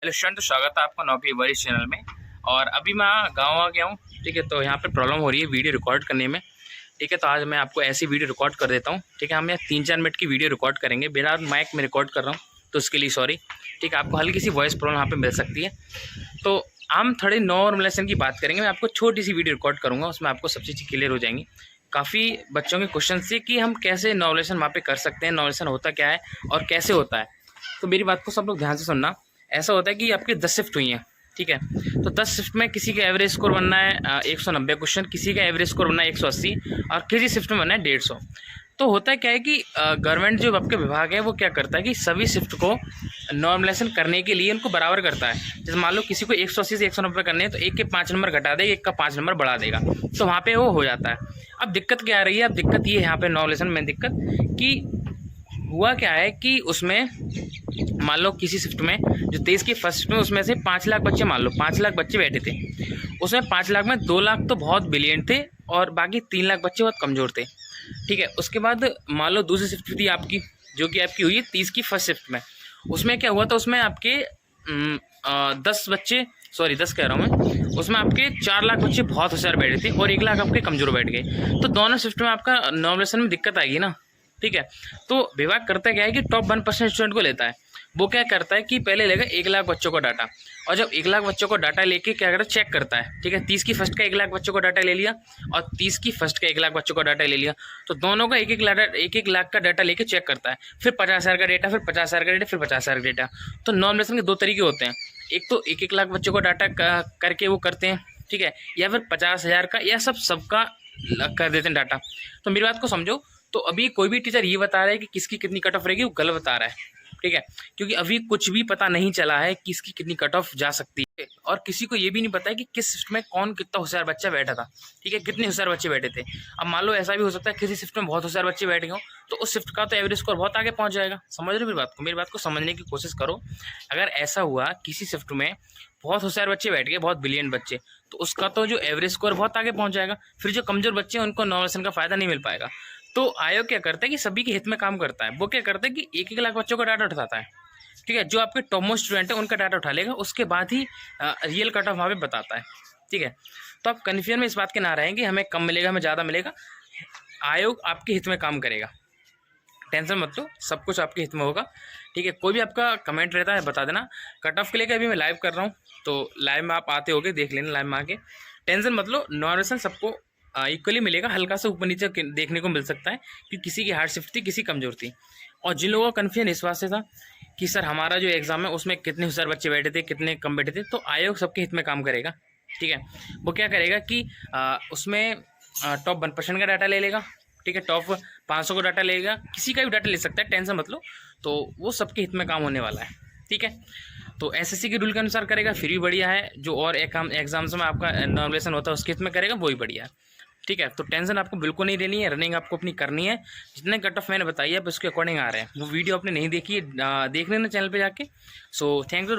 Hello student, तो स्वागत है आपका नौकरी वरिष्ठ चैनल में। और अभी मैं गांव आ गया हूँ। ठीक है, तो यहाँ पे प्रॉब्लम हो रही है वीडियो रिकॉर्ड करने में। ठीक है, तो आज मैं आपको ऐसी वीडियो रिकॉर्ड कर देता हूँ। ठीक है, हम यहाँ 3-4 मिनट की वीडियो रिकॉर्ड करेंगे, बिना माइक में रिकॉर्ड कर रहा हूँ, तो उसके लिए सॉरी। ठीक है, आपको हल्की सी वॉइस प्रॉब्लम यहाँ पे मिल सकती है। तो हम थोड़ी नॉर्मलाइजेशन की बात करेंगे। मैं आपको छोटी सी वीडियो रिकॉर्ड करूँगा, उसमें आपको सब चीज़ क्लियर हो जाएंगी। काफ़ी बच्चों के क्वेश्चन से कि हम कैसे नॉर्मलाइजेशन वहाँ पे कर सकते हैं, नॉर्मलाइजेशन होता क्या है और कैसे होता है। तो मेरी बात को सब लोग ध्यान से सुनना। ऐसा होता है कि आपकी 10 शिफ्ट हुई हैं। ठीक है, तो 10 शिफ्ट में किसी का एवरेज स्कोर बनना है 190 क्वेश्चन, किसी का एवरेज स्कोर बनना है 180 और किसी शिफ्ट में बनना है 150। तो होता है क्या है कि गवर्नमेंट जो आपके विभाग है वो क्या करता है कि सभी शिफ्ट को नॉर्मलाइजेशन करने के लिए उनको बराबर करता है। जैसे मान लो किसी को 180 से 190 करने हैं, तो एक के 5 नंबर घटा देगा, एक का 5 नंबर बढ़ा देगा, तो वहाँ पे वो हो जाता है। अब दिक्कत क्या आ रही है? अब दिक्कत ये है यहाँ पे नॉर्मलाइजेशन में दिक्कत कि हुआ क्या है कि उसमें मान लो किसी शिफ्ट में जो 23 की फर्स्ट शिफ्ट में, उसमें से 5 लाख बच्चे, मान लो 5 लाख बच्चे बैठे थे। उसमें 5 लाख में 2 लाख तो बहुत ब्रिलियंट थे और बाकी 3 लाख बच्चे बहुत कमज़ोर थे। ठीक है, उसके बाद मान लो दूसरी शिफ्ट थी आपकी, जो कि आपकी हुई है 30 की फर्स्ट शिफ्ट में। उसमें क्या हुआ था? उसमें आपके 10 बच्चे, सॉरी 10 कह रहा हूँ मैं, उसमें आपके 4 लाख बच्चे बहुत होशियार बैठे थे और 1 लाख आपके कमज़ोर बैठ गए। तो दोनों शिफ्ट में आपका नॉर्मलाइजेशन में दिक्कत आएगी ना। ठीक है, तो विभाग करता क्या है कि टॉप 1% स्टूडेंट को लेता है। वो क्या करता है कि पहले लेगा 1 लाख बच्चों को डाटा, और जब 1 लाख बच्चों को डाटा लेके क्या करता है, चेक करता है। ठीक है, 30 की फर्स्ट का 1 लाख बच्चों को डाटा ले लिया और 30 की फर्स्ट का 1 लाख बच्चों को डाटा ले लिया, तो दोनों का एक लाख का डाटा लेके चेक करता है। फिर 50,000 का डेटा, फिर 50,000 का डेटा, फिर 50,000 का डेटा। तो नॉर्मलाइजेशन के 2 तरीके होते हैं। एक तो 1 लाख बच्चों को डाटा करके वो करते हैं, ठीक है, या फिर 50,000 का, या सबका कर देते हैं डाटा। तो मेरी बात को समझो। तो अभी कोई भी टीचर ये बता रहा है कि किसकी कितनी कट ऑफ रहेगी, वो गलत बता रहा है। ठीक है, क्योंकि अभी कुछ भी पता नहीं चला है किसकी कितनी कट ऑफ जा सकती है, और किसी को ये भी नहीं पता है कि किस शिफ्ट में कौन कितना होशियार बच्चा बैठा था। ठीक है, कितने होशियार बच्चे बैठे थे। अब मान लो ऐसा भी हो सकता है किसी शिफ्ट में बहुत होशियार बच्चे बैठ गए हो, तो उस शिफ्ट का तो एवरेज स्कोर बहुत आगे पहुंच जाएगा। समझ रहे हो मेरी बात को समझने की कोशिश करो। अगर ऐसा हुआ किसी शिफ्ट में बहुत होशियार बच्चे बैठ गए, बहुत ब्रिलियंट बच्चे, तो उसका तो जो एवरेज स्कोर बहुत आगे पहुंच जाएगा। फिर जो कमजोर बच्चे हैं उनको नॉर्मलाइजेशन का फायदा नहीं मिल पाएगा। तो आयोग क्या करता है कि सभी के हित में काम करता है। वो क्या करता है कि 1-1 लाख बच्चों का डाटा उठाता है। ठीक है, जो आपके टॉप मोस्ट स्टूडेंट है उनका डाटा उठा लेगा, उसके बाद ही रियल कट ऑफ वहाँ पे बताता है। ठीक है, तो आप कन्फ्यूजन में इस बात के ना रहेंगे हमें कम मिलेगा, हमें ज़्यादा मिलेगा। आयोग आपके हित में काम करेगा, टेंशन मत लो, सब कुछ आपके हित में होगा। ठीक है, कोई भी आपका कमेंट रहता है बता देना। कट ऑफ के लिए अभी मैं लाइव कर रहा हूँ, तो लाइव में आप आते होगे, देख लेना लाइव में आके। टेंशन मत लो, नॉर्मलाइजेशन सबको इक्वली मिलेगा। हल्का सा ऊपर नीचे देखने को मिल सकता है कि किसी की हार्ड शिफ्ट थी, किसी कमजोर थी। और जिन लोगों का कन्फ्यूजन इस बात से था कि सर हमारा जो एग्ज़ाम है उसमें कितने होशियार बच्चे बैठे थे, कितने कम बैठे थे, तो आयोग सबके हित में काम करेगा। ठीक है, वो क्या करेगा कि उसमें टॉप 1% का डाटा ले लेगा। ठीक है, टॉप 500 को डाटा लेगा, किसी का भी डाटा ले सकता है, टेंशन मत लो। तो वो सबके हित में काम होने वाला है। ठीक है, तो एसएससी के रूल के अनुसार करेगा, फिर भी बढ़िया है। जो और एग्जाम्स में आपका नॉर्मलाइजेशन होता है उसके हित में करेगा, वही बढ़िया है। ठीक है, तो टेंशन आपको बिल्कुल नहीं लेनी है, रनिंग आपको अपनी करनी है। जितने कट ऑफ मैंने बताई है आप उसके अकॉर्डिंग आ रहे हैं। वो वीडियो आपने नहीं देखी है, देख लेना चैनल पे जाके। So thank you.